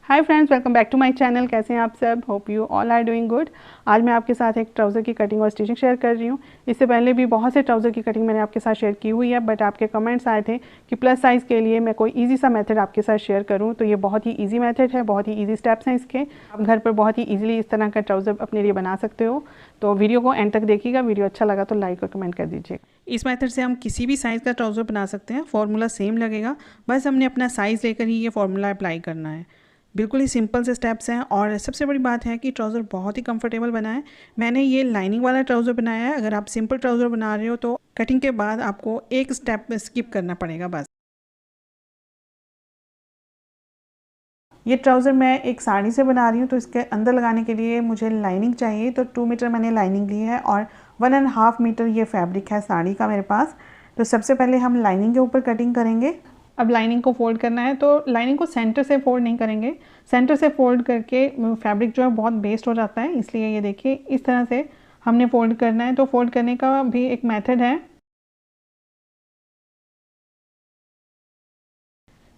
Hi friends, welcome back to my channel. कैसे हैं आप सब? Hope you all are doing good. आज मैं आपके साथ एक ट्राउज़र की कटिंग और स्टिचिंग शेयर कर रही हूँ। इससे पहले भी बहुत से ट्राउज़र की कटिंग मैंने आपके साथ शेयर की हुई है, बट आपके कमेंट्स आए थे कि प्लस साइज़ के लिए मैं कोई ईजी सा मेथड आपके साथ शेयर करूँ। तो ये बहुत ही ईजी मेथड है, बहुत ही ईजी स्टेप्स हैं इसके। आप घर पर बहुत ही ईजिली इस तरह का ट्राउज़र अपने लिए बना सकते हो। तो वीडियो को एंड तक देखिएगा। वीडियो अच्छा लगा तो लाइक और कमेंट कर दीजिए। इस मेथड से हम किसी भी साइज़ का ट्राउज़र बना सकते हैं। फॉर्मूला सेम लगेगा, बस हमने अपना साइज़ लेकर ही ये फॉर्मूला अप्लाई करना है। बिल्कुल ही सिंपल से स्टेप्स हैं और सबसे बड़ी बात है कि ट्राउज़र बहुत ही कंफर्टेबल बना है। मैंने ये लाइनिंग वाला ट्राउज़र बनाया है। अगर आप सिंपल ट्राउज़र बना रहे हो तो कटिंग के बाद आपको एक स्टेप स्किप करना पड़ेगा बस। ये ट्राउज़र मैं एक साड़ी से बना रही हूँ, तो इसके अंदर लगाने के लिए मुझे लाइनिंग चाहिए। तो 2 मीटर मैंने लाइनिंग ली है और 1.5 मीटर ये फैब्रिक है साड़ी का मेरे पास। तो सबसे पहले हम लाइनिंग के ऊपर कटिंग करेंगे। अब लाइनिंग को फोल्ड करना है, तो लाइनिंग को सेंटर से फोल्ड नहीं करेंगे। सेंटर से फोल्ड करके फैब्रिक जो है बहुत वेस्ट हो जाता है, इसलिए ये देखिए इस तरह से हमने फोल्ड करना है। तो फोल्ड करने का भी एक मेथड है।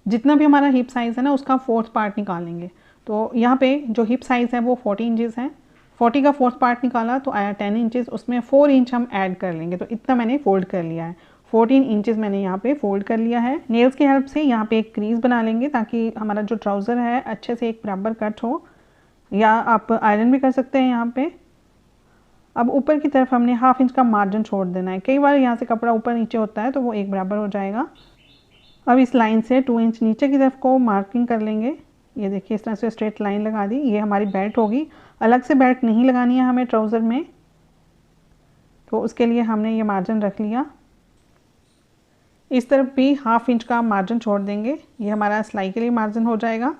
जितना भी हमारा हिप साइज़ है ना, उसका फोर्थ पार्ट निकालेंगे। तो यहाँ पे जो हिप साइज़ है वो 40 इंचज़ है। 40 का फोर्थ पार्ट निकाला तो आया 10 इंचज़। उसमें 4 इंच हम ऐड कर लेंगे, तो इतना मैंने फोल्ड कर लिया है। 14 इंचज़ मैंने यहाँ पे फोल्ड कर लिया है। नेल्स की हेल्प से यहाँ पे एक क्रीज बना लेंगे ताकि हमारा जो ट्राउज़र है अच्छे से एक बराबर कट हो, या आप आयरन भी कर सकते हैं यहाँ पे। अब ऊपर की तरफ हमने 1/2 इंच का मार्जिन छोड़ देना है। कई बार यहाँ से कपड़ा ऊपर नीचे होता है तो वो एक बराबर हो जाएगा। अब इस लाइन से 2 इंच नीचे की तरफ को मार्किंग कर लेंगे। ये देखिए इस तरह से स्ट्रेट लाइन लगा दी। ये हमारी बेल्ट होगी। अलग से बेल्ट नहीं लगानी है हमें ट्राउज़र में, तो उसके लिए हमने ये मार्जिन रख लिया। इस तरफ भी 1/2 इंच का मार्जिन छोड़ देंगे। ये हमारा सिलाई के लिए मार्जिन हो जाएगा।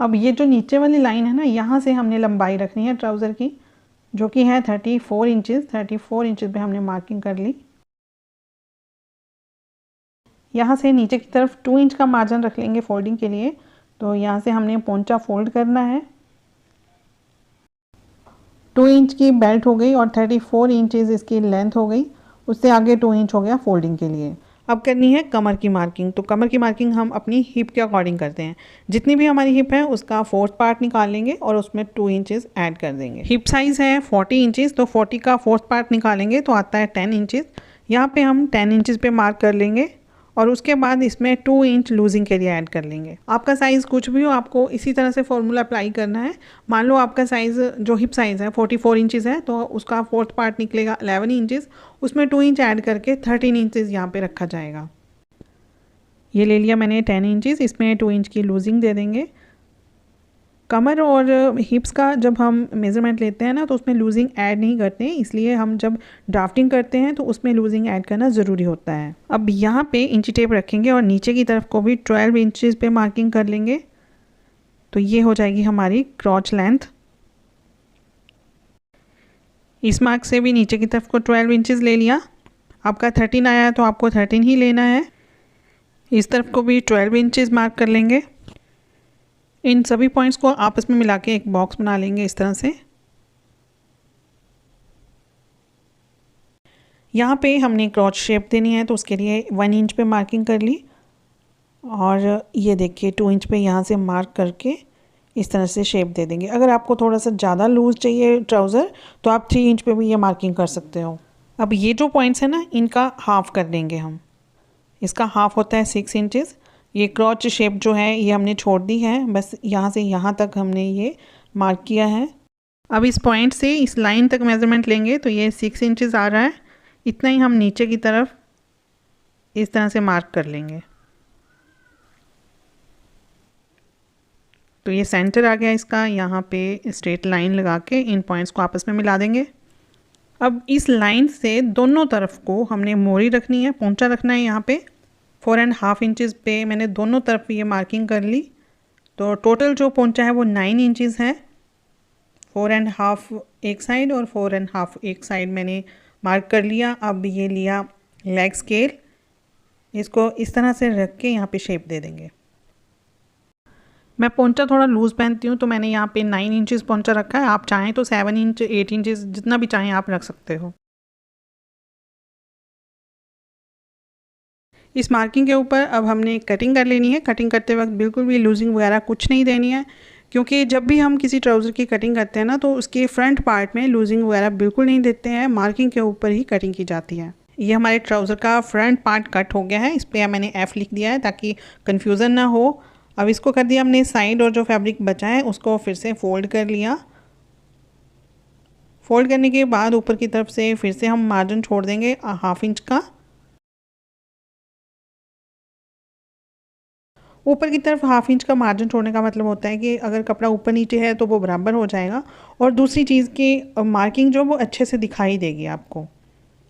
अब ये जो नीचे वाली लाइन है ना, यहाँ से हमने लंबाई रखनी है ट्राउज़र की, जो कि है 34 इंचज़। 34 इंचज़ पे हमने मार्किंग कर ली। यहाँ से नीचे की तरफ 2 इंच का मार्जिन रख लेंगे फोल्डिंग के लिए। तो यहाँ से हमने पोंचा फोल्ड करना है। 2 इंच की बेल्ट हो गई और 34 इंचज़ इसकी लेंथ हो गई। उससे आगे 2 इंच हो गया फोल्डिंग के लिए। अब करनी है कमर की मार्किंग। तो कमर की मार्किंग हम अपनी हिप के अकॉर्डिंग करते हैं। जितनी भी हमारी हिप है उसका फोर्थ पार्ट निकालेंगे और उसमें 2 इंचज़ ऐड कर देंगे। हिप साइज़ है 40 इंचज़, तो 40 का फोर्थ पार्ट निकालेंगे तो आता है 10 इंचज़। यहाँ पे हम 10 इंचज़ पे मार्क कर लेंगे और उसके बाद इसमें 2 इंच लूजिंग के लिए ऐड कर लेंगे। आपका साइज़ कुछ भी हो, आपको इसी तरह से फॉर्मूला अप्लाई करना है। मान लो आपका साइज़ जो हिप साइज़ है 44 इंचज़ है, तो उसका फोर्थ पार्ट निकलेगा 11 इंचज़। उसमें 2 इंच ऐड करके 13 इंचज़ यहाँ पे रखा जाएगा। ये ले लिया मैंने 10 इंचज़। इसमें 2 इंच की लूजिंग दे देंगे। कमर और हिप्स का जब हम मेज़रमेंट लेते हैं ना, तो उसमें लूजिंग ऐड नहीं करते हैं, इसलिए हम जब ड्राफ्टिंग करते हैं तो उसमें लूजिंग ऐड करना ज़रूरी होता है। अब यहाँ पे इंची टेप रखेंगे और नीचे की तरफ को भी 12 इंचज़ पे मार्किंग कर लेंगे। तो ये हो जाएगी हमारी क्रॉच लेंथ। इस मार्क से भी नीचे की तरफ को 12 इंचज़ ले लिया। आपका 13 आया है तो आपको 13 ही लेना है। इस तरफ को भी 12 इंचज़ मार्क कर लेंगे। इन सभी पॉइंट्स को आपस में मिला के एक बॉक्स बना लेंगे इस तरह से। यहाँ पे हमने क्रॉच शेप देनी है, तो उसके लिए 1 इंच पे मार्किंग कर ली और ये देखिए 2 इंच पे यहाँ से मार्क करके इस तरह से शेप दे देंगे। अगर आपको थोड़ा सा ज़्यादा लूज़ चाहिए ट्राउज़र तो आप 3 इंच पे भी ये मार्किंग कर सकते हो। अब ये जो पॉइंट्स हैं ना, इनका हाफ़ कर देंगे हम। इसका हाफ़ होता है 6 इंचज़। ये क्रॉच शेप जो है ये हमने छोड़ दी है, बस यहाँ से यहाँ तक हमने ये मार्क किया है। अब इस पॉइंट से इस लाइन तक मेज़रमेंट लेंगे तो ये 6 इंचज़ आ रहा है। इतना ही हम नीचे की तरफ इस तरह से मार्क कर लेंगे। तो ये सेंटर आ गया इसका। यहाँ पे स्ट्रेट लाइन लगा के इन पॉइंट्स को आपस में मिला देंगे। अब इस लाइन से दोनों तरफ को हमने मोरी रखनी है, पोंचा रखना है। यहाँ पे 4.5 इंचज़ पे मैंने दोनों तरफ ये मार्किंग कर ली। तो टोटल जो पोंचा है वो 9 इंचज़ है। 4.5 एक साइड और 4.5 एक साइड मैंने मार्क कर लिया। अब ये लिया लेग स्केल, इसको इस तरह से रख के यहाँ पे शेप दे देंगे। मैं पोंचा थोड़ा लूज़ पहनती हूँ, तो मैंने यहाँ पे 9 इंचेस पोंचा रखा है। आप चाहें तो 7 इंच 8 इंचेस जितना भी चाहें आप रख सकते हो। इस मार्किंग के ऊपर अब हमने कटिंग कर लेनी है। कटिंग करते वक्त बिल्कुल भी लूजिंग वगैरह कुछ नहीं देनी है, क्योंकि जब भी हम किसी ट्राउज़र की कटिंग करते हैं ना, तो उसके फ्रंट पार्ट में लूजिंग वगैरह बिल्कुल नहीं देते हैं। मार्किंग के ऊपर ही कटिंग की जाती है। ये हमारे ट्राउज़र का फ्रंट पार्ट कट हो गया है। इस पर मैंने F लिख दिया है ताकि कन्फ्यूज़न ना हो। अब इसको कर दिया हमने साइड, और जो फैब्रिक बचा है उसको फिर से फ़ोल्ड कर लिया। फ़ोल्ड करने के बाद ऊपर की तरफ से फिर से हम मार्जिन छोड़ देंगे 1/2 इंच का। ऊपर की तरफ 1/2 इंच का मार्जिन छोड़ने का मतलब होता है कि अगर कपड़ा ऊपर नीचे है तो वो बराबर हो जाएगा, और दूसरी चीज़ की मार्किंग जो वो अच्छे से दिखाई देगी आपको।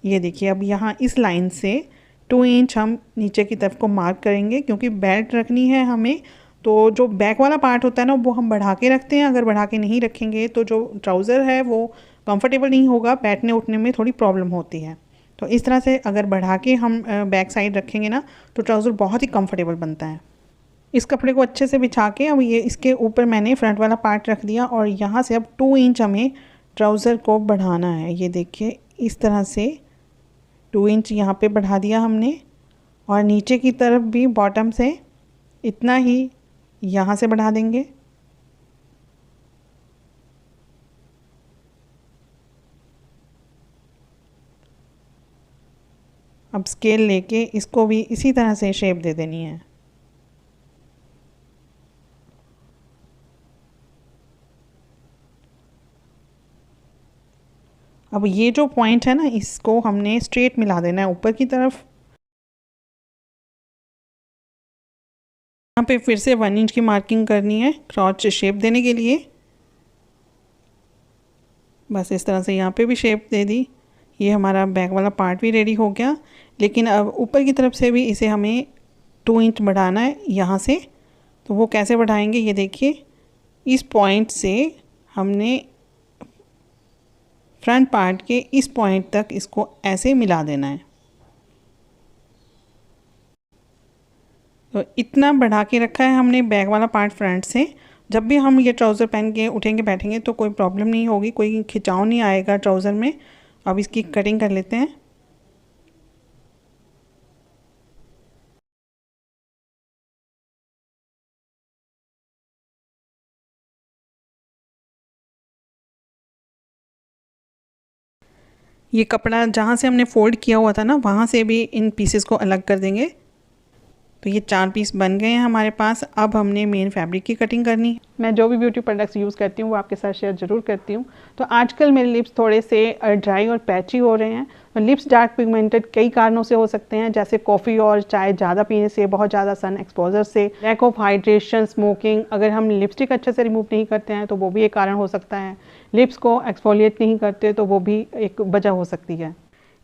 ये देखिए, अब यहाँ इस लाइन से 2 इंच हम नीचे की तरफ को मार्क करेंगे, क्योंकि बेल्ट रखनी है हमें। तो जो बैक वाला पार्ट होता है ना, वो हम बढ़ा के रखते हैं। अगर बढ़ा के नहीं रखेंगे तो जो ट्राउज़र है वो कंफर्टेबल नहीं होगा, बैठने उठने में थोड़ी प्रॉब्लम होती है। तो इस तरह से अगर बढ़ा के हम बैक साइड रखेंगे ना, तो ट्राउज़र बहुत ही कंफर्टेबल बनता है। इस कपड़े को अच्छे से बिछा के अब ये इसके ऊपर मैंने फ्रंट वाला पार्ट रख दिया, और यहाँ से अब 2 इंच हमें ट्राउज़र को बढ़ाना है। ये देखिए, इस तरह से 2 इंच यहाँ पे बढ़ा दिया हमने, और नीचे की तरफ भी बॉटम से इतना ही यहाँ से बढ़ा देंगे। अब स्केल लेके इसको भी इसी तरह से शेप दे देनी है। अब ये जो पॉइंट है ना, इसको हमने स्ट्रेट मिला देना है ऊपर की तरफ। यहाँ पे फिर से 1 इंच की मार्किंग करनी है क्रॉच शेप देने के लिए। बस इस तरह से यहाँ पे भी शेप दे दी। ये हमारा बैक वाला पार्ट भी रेडी हो गया, लेकिन अब ऊपर की तरफ से भी इसे हमें 2 इंच बढ़ाना है यहाँ से। तो वो कैसे बढ़ाएंगे, ये देखिए, इस पॉइंट से हमने फ्रंट पार्ट के इस पॉइंट तक इसको ऐसे मिला देना है। तो इतना बढ़ा के रखा है हमने बैक वाला पार्ट फ्रंट से। जब भी हम ये ट्राउज़र पहन के उठेंगे बैठेंगे तो कोई प्रॉब्लम नहीं होगी, कोई खिंचाव नहीं आएगा ट्राउज़र में। अब इसकी कटिंग कर लेते हैं। ये कपड़ा जहाँ से हमने फ़ोल्ड किया हुआ था ना, वहाँ से भी इन पीसेस को अलग कर देंगे। तो ये 4 पीस बन गए हैं हमारे पास। अब हमने मेन फैब्रिक की कटिंग करनी है। मैं जो भी ब्यूटी प्रोडक्ट्स यूज़ करती हूँ वो आपके साथ शेयर ज़रूर करती हूँ। तो आजकल मेरे लिप्स थोड़े से ड्राई और पैची हो रहे हैं। तो लिप्स डार्क पिगमेंटेड कई कारणों से हो सकते हैं, जैसे कॉफ़ी और चाय ज़्यादा पीने से, बहुत ज़्यादा सन एक्सपोजर से, लैक ऑफ हाइड्रेशन, स्मोकिंग। अगर हम लिपस्टिक अच्छे से रिमूव नहीं करते हैं तो वो भी एक कारण हो सकता है। लिप्स को एक्सफोलिएट नहीं करते तो वो भी एक वजह हो सकती है।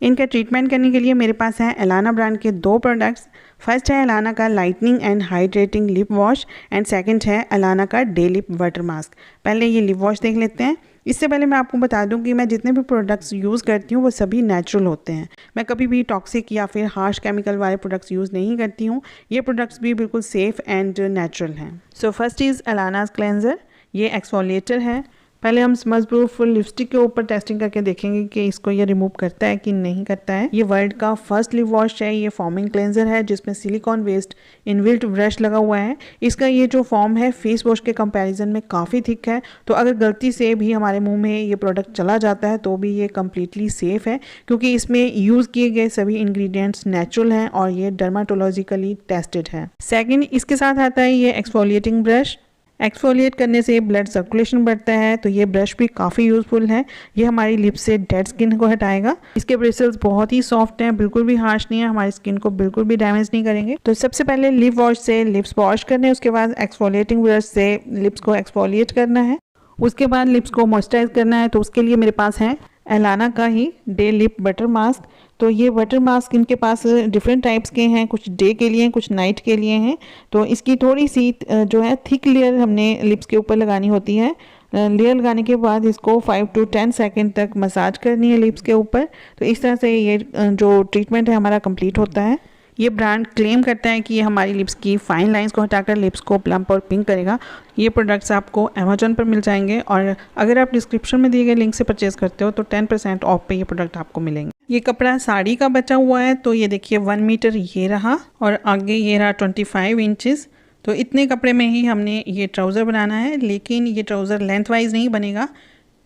इनका ट्रीटमेंट करने के लिए मेरे पास है एलाना ब्रांड के 2 प्रोडक्ट्स। फर्स्ट है एलाना का lightning and hydrating lip wash, and second है एलाना का डे लिप वाटर मास्क। पहले ये लिप वॉश देख लेते हैं। इससे पहले मैं आपको बता दूं कि मैं जितने भी प्रोडक्ट्स यूज़ करती हूँ वो सभी नेचुरल होते हैं। मैं कभी भी टॉक्सिक या फिर हार्श केमिकल वाले प्रोडक्ट्स यूज़ नहीं करती हूँ। ये प्रोडक्ट्स भी बिल्कुल सेफ़ एंड नेचुरल हैं। सो फर्स्ट इज़ एलानाज क्लेंजर। ये एक्सफोलिएटर है। पहले हम स्मज प्रूफ लिपस्टिक के ऊपर टेस्टिंग करके देखेंगे कि इसको ये रिमूव करता है कि नहीं करता है। ये वर्ल्ड का फर्स्ट लिप वॉश है। ये फॉर्मिंग क्लेंजर है जिसमें सिलिकॉन वेस्ट इनबिल्ट ब्रश लगा हुआ है। इसका ये जो फॉर्म है फेस वॉश के कंपैरिजन में काफ़ी थिक है, तो अगर गलती से भी हमारे मुंह में ये प्रोडक्ट चला जाता है तो भी ये कम्प्लीटली सेफ़ है, क्योंकि इसमें यूज़ किए गए सभी इंग्रेडिएंट्स नेचुरल हैं और ये डर्माटोलॉजिकली टेस्टेड है। सेकेंड, इसके साथ आता है ये एक्सफोलिएटिंग ब्रश। एक्सफोलिएट करने से ब्लड सर्कुलेशन बढ़ता है, तो ये ब्रश भी काफ़ी यूज़फुल है। ये हमारी लिप्स से डेड स्किन को हटाएगा। इसके ब्रिसल्स बहुत ही सॉफ्ट हैं, बिल्कुल भी हार्श नहीं है, हमारी स्किन को बिल्कुल भी डैमेज नहीं करेंगे। तो सबसे पहले लिप वॉश से लिप्स वॉश करने हैं, उसके बाद एक्सफोलिएटिंग ब्रश से लिप्स को एक्सफोलिएट करना है, उसके बाद लिप्स को मॉइस्चराइज करना है। तो उसके लिए मेरे पास है एलाना का ही डे लिप बटर मास्क। तो ये वाटर मास्क इनके पास डिफरेंट टाइप्स के हैं, कुछ डे के लिए हैं, कुछ नाइट के लिए हैं। तो इसकी थोड़ी सी जो है थिक लेयर हमने लिप्स के ऊपर लगानी होती है। लेयर लगाने के बाद इसको 5 to 10 सेकेंड तक मसाज करनी है लिप्स के ऊपर। तो इस तरह से ये जो ट्रीटमेंट है हमारा कंप्लीट होता है। ये ब्रांड क्लेम करता है कि ये हमारी लिप्स की फाइन लाइंस को हटाकर लिप्स को प्लम्प और पिंक करेगा। ये प्रोडक्ट्स आपको अमेजोन पर मिल जाएंगे और अगर आप डिस्क्रिप्शन में दिए गए लिंक से परचेज़ करते हो तो 10% ऑफ पे ये प्रोडक्ट आपको मिलेंगे। ये कपड़ा साड़ी का बचा हुआ है, तो ये देखिए 1 मीटर ये रहा और आगे ये रहा 25 इंचेस। तो इतने कपड़े में ही हमने ये ट्राउज़र बनाना है, लेकिन ये ट्राउज़र लेंथ वाइज नहीं बनेगा,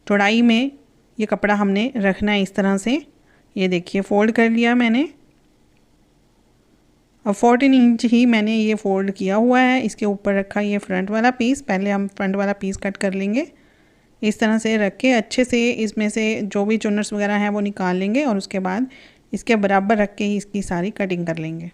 चौड़ाई में ये कपड़ा हमने रखना है इस तरह से। ये देखिए फोल्ड कर लिया मैंने। अब 14 इंच ही मैंने ये फोल्ड किया हुआ है। इसके ऊपर रखा ये फ्रंट वाला पीस। पहले हम फ्रंट वाला पीस कट कर लेंगे। इस तरह से रख के अच्छे से इसमें से जो भी चुनर्स वगैरह हैं वो निकाल लेंगे और उसके बाद इसके बराबर रख के ही इसकी सारी कटिंग कर लेंगे।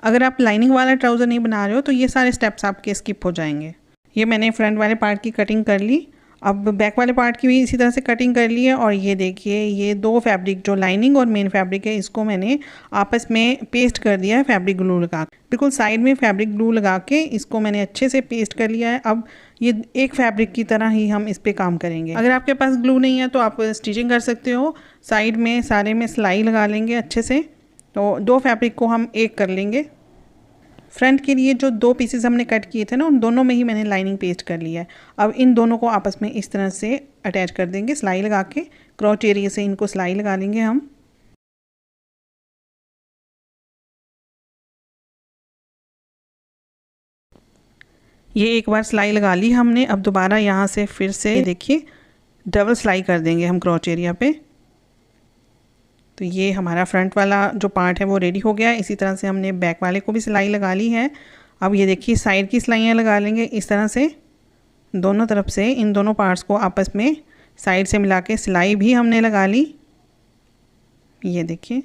अगर आप लाइनिंग वाला ट्राउज़र नहीं बना रहे हो तो ये सारे स्टेप्स आपके स्किप हो जाएंगे। ये मैंने फ्रंट वाले पार्ट की कटिंग कर ली। अब बैक वाले पार्ट की भी इसी तरह से कटिंग कर ली है और ये देखिए ये दो फैब्रिक जो लाइनिंग और मेन फैब्रिक है इसको मैंने आपस में पेस्ट कर दिया है फैब्रिक ग्लू लगा के। बिल्कुल साइड में फैब्रिक ग्लू लगा के इसको मैंने अच्छे से पेस्ट कर लिया है। अब ये एक फैब्रिक की तरह ही हम इस पर काम करेंगे। अगर आपके पास ग्लू नहीं है तो आप स्टिचिंग कर सकते हो। साइड में सारे में सिलाई लगा लेंगे अच्छे से। तो दो फैब्रिक को हम एक कर लेंगे। फ्रंट के लिए जो दो पीसेस हमने कट किए थे ना, उन दोनों में ही मैंने लाइनिंग पेस्ट कर लिया है। अब इन दोनों को आपस में इस तरह से अटैच कर देंगे सिलाई लगा के। क्रॉच एरिया से इनको सिलाई लगा लेंगे हम। ये एक बार सिलाई लगा ली हमने। अब दोबारा यहाँ से फिर से देखिए डबल सिलाई कर देंगे हम क्रॉच एरिया पे। तो ये हमारा फ्रंट वाला जो पार्ट है वो रेडी हो गया। इसी तरह से हमने बैक वाले को भी सिलाई लगा ली है। अब ये देखिए साइड की सिलाइयाँ लगा लेंगे इस तरह से दोनों तरफ से। इन दोनों पार्ट्स को आपस में साइड से मिला के सिलाई भी हमने लगा ली। ये देखिए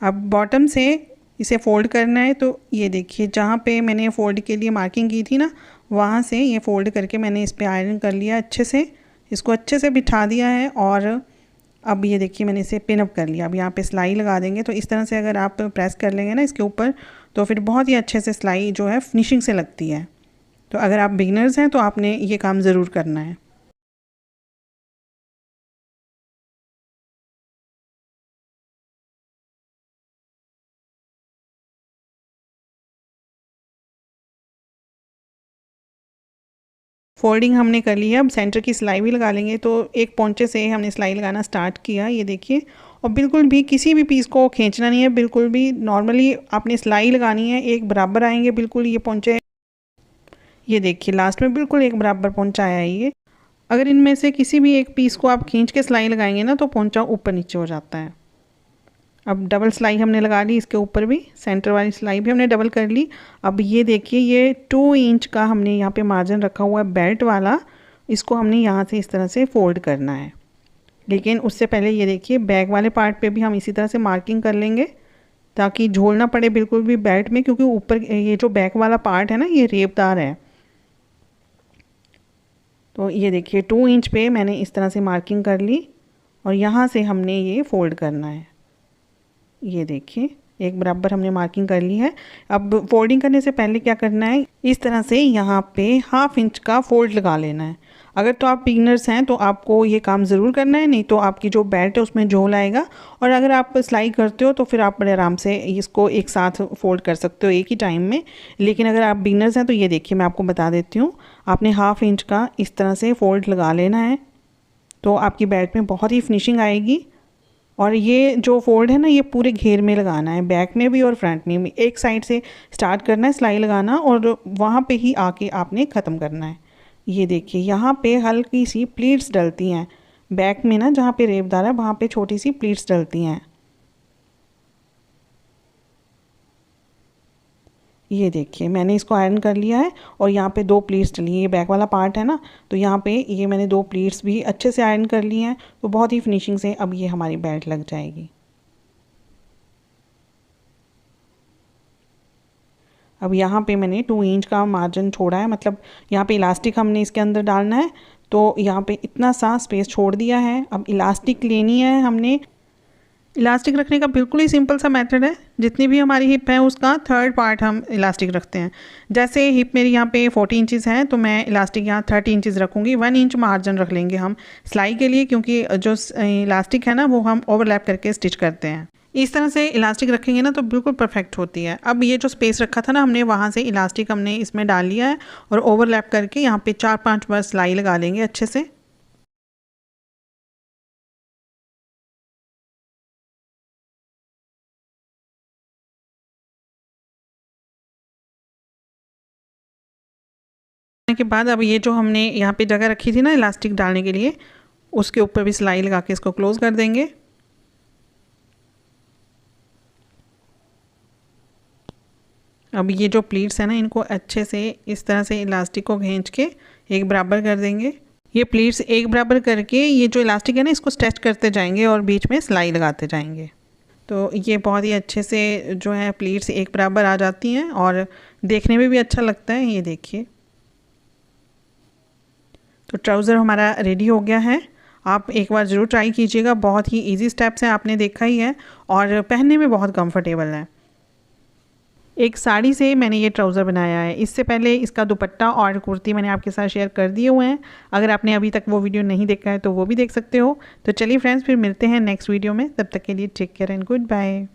अब बॉटम से इसे फोल्ड करना है। तो ये देखिए जहाँ पे मैंने फोल्ड के लिए मार्किंग की थी ना, वहाँ से ये फोल्ड करके मैंने इस पर आयरन कर लिया अच्छे से। इसको अच्छे से बिठा दिया है और अब ये देखिए मैंने इसे पिन अप कर लिया। अब यहाँ पे सिलाई लगा देंगे। तो इस तरह से अगर आप प्रेस कर लेंगे ना इसके ऊपर तो फिर बहुत ही अच्छे से सिलाई जो है फिनिशिंग से लगती है। तो अगर आप बिगिनर्स हैं तो आपने ये काम ज़रूर करना है। फोल्डिंग हमने कर ली है। अब सेंटर की सिलाई भी लगा लेंगे। तो एक पोंचे से हमने सिलाई लगाना स्टार्ट किया, ये देखिए। और बिल्कुल भी किसी भी पीस को खींचना नहीं है, बिल्कुल भी नॉर्मली आपने सिलाई लगानी है। एक बराबर आएंगे बिल्कुल ये पोंचे। ये देखिए लास्ट में बिल्कुल एक बराबर पोंचा आया है ये। अगर इनमें से किसी भी एक पीस को आप खींच के सिलाई लगाएंगे ना तो पोंचा ऊपर नीचे हो जाता है। अब डबल सिलाई हमने लगा ली इसके ऊपर भी। सेंटर वाली सिलाई भी हमने डबल कर ली। अब ये देखिए ये 2 इंच का हमने यहाँ पे मार्जिन रखा हुआ है बेल्ट वाला। इसको हमने यहाँ से इस तरह से फोल्ड करना है। लेकिन उससे पहले ये देखिए बैक वाले पार्ट पे भी हम इसी तरह से मार्किंग कर लेंगे ताकि झोल ना पड़े बिल्कुल भी बेल्ट में, क्योंकि ऊपर ये जो बैक वाला पार्ट है ना ये रेपदार है। तो ये देखिए 2 इंच पे मैंने इस तरह से मार्किंग कर ली और यहाँ से हमने ये फोल्ड करना है। ये देखिए एक बराबर हमने मार्किंग कर ली है। अब फोल्डिंग करने से पहले क्या करना है, इस तरह से यहाँ पे 1/2 इंच का फोल्ड लगा लेना है। अगर तो आप बिगिनर्स हैं तो आपको ये काम ज़रूर करना है, नहीं तो आपकी जो बेल्ट है उसमें झोल आएगा। और अगर आप सिलाई करते हो तो फिर आप बड़े आराम से इसको एक साथ फोल्ड कर सकते हो एक ही टाइम में। लेकिन अगर आप बिगिनर्स हैं तो ये देखिए मैं आपको बता देती हूँ, आपने 1/2 इंच का इस तरह से फोल्ड लगा लेना है। तो आपकी बेल्ट में बहुत ही फिनिशिंग आएगी। और ये जो फोल्ड है ना ये पूरे घेर में लगाना है, बैक में भी और फ्रंट में भी। एक साइड से स्टार्ट करना है सिलाई लगाना और वहाँ पे ही आके आपने ख़त्म करना है। ये देखिए यहाँ पे हल्की सी प्लीट्स डलती हैं बैक में ना, जहाँ पे रेपदार है वहाँ पे छोटी सी प्लीट्स डलती हैं। ये देखिए मैंने इसको आयरन कर लिया है और यहाँ पे 2 प्लीट्स डली है। ये बैक वाला पार्ट है ना, तो यहाँ पे ये मैंने 2 प्लीट्स भी अच्छे से आयरन कर ली हैं। तो बहुत ही फिनिशिंग से अब ये हमारी बेल्ट लग जाएगी। अब यहाँ पे मैंने 2 इंच का मार्जिन छोड़ा है, मतलब यहाँ पे इलास्टिक हमने इसके अंदर डालना है। तो यहाँ पे इतना सा स्पेस छोड़ दिया है। अब इलास्टिक लेनी है हमने। इलास्टिक रखने का बिल्कुल ही सिंपल सा मेथड है। जितनी भी हमारी हिप है उसका थर्ड पार्ट हम इलास्टिक रखते हैं। जैसे हिप मेरी यहाँ पे 40 इंचेस है तो मैं इलास्टिक यहाँ 30 इंचेस रखूँगी। 1 इंच मार्जिन रख लेंगे हम सिलाई के लिए, क्योंकि जो इलास्टिक है ना वो हम ओवरलैप करके स्टिच करते हैं। इस तरह से इलास्टिक रखेंगे ना तो बिल्कुल परफेक्ट होती है। अब ये जो स्पेस रखा था ना हमने, वहाँ से इलास्टिक हमने इसमें डाल लिया है और ओवरलैप करके यहाँ पे 4-5 बार सिलाई लगा लेंगे अच्छे से। के बाद अब ये जो हमने यहाँ पे जगह रखी थी ना इलास्टिक डालने के लिए, उसके ऊपर भी सिलाई लगा के इसको क्लोज कर देंगे। अब ये जो प्लीट्स है ना इनको अच्छे से इस तरह से इलास्टिक को खींच के एक बराबर कर देंगे। ये प्लीट्स एक बराबर करके ये जो इलास्टिक है ना इसको स्ट्रेच करते जाएंगे और बीच में सिलाई लगाते जाएंगे। तो ये बहुत ही अच्छे से जो है प्लीट्स एक बराबर आ जाती हैं और देखने में भी अच्छा लगता है। ये देखिए, तो ट्राउज़र हमारा रेडी हो गया है। आप एक बार ज़रूर ट्राई कीजिएगा, बहुत ही इजी स्टेप्स हैं, आपने देखा ही है, और पहनने में बहुत कंफर्टेबल है। एक साड़ी से मैंने ये ट्राउज़र बनाया है। इससे पहले इसका दुपट्टा और कुर्ती मैंने आपके साथ शेयर कर दिए हुए हैं। अगर आपने अभी तक वो वीडियो नहीं देखा है तो वो भी देख सकते हो। तो चलिए फ्रेंड्स, फिर मिलते हैं नेक्स्ट वीडियो में। तब तक के लिए take care and good bye.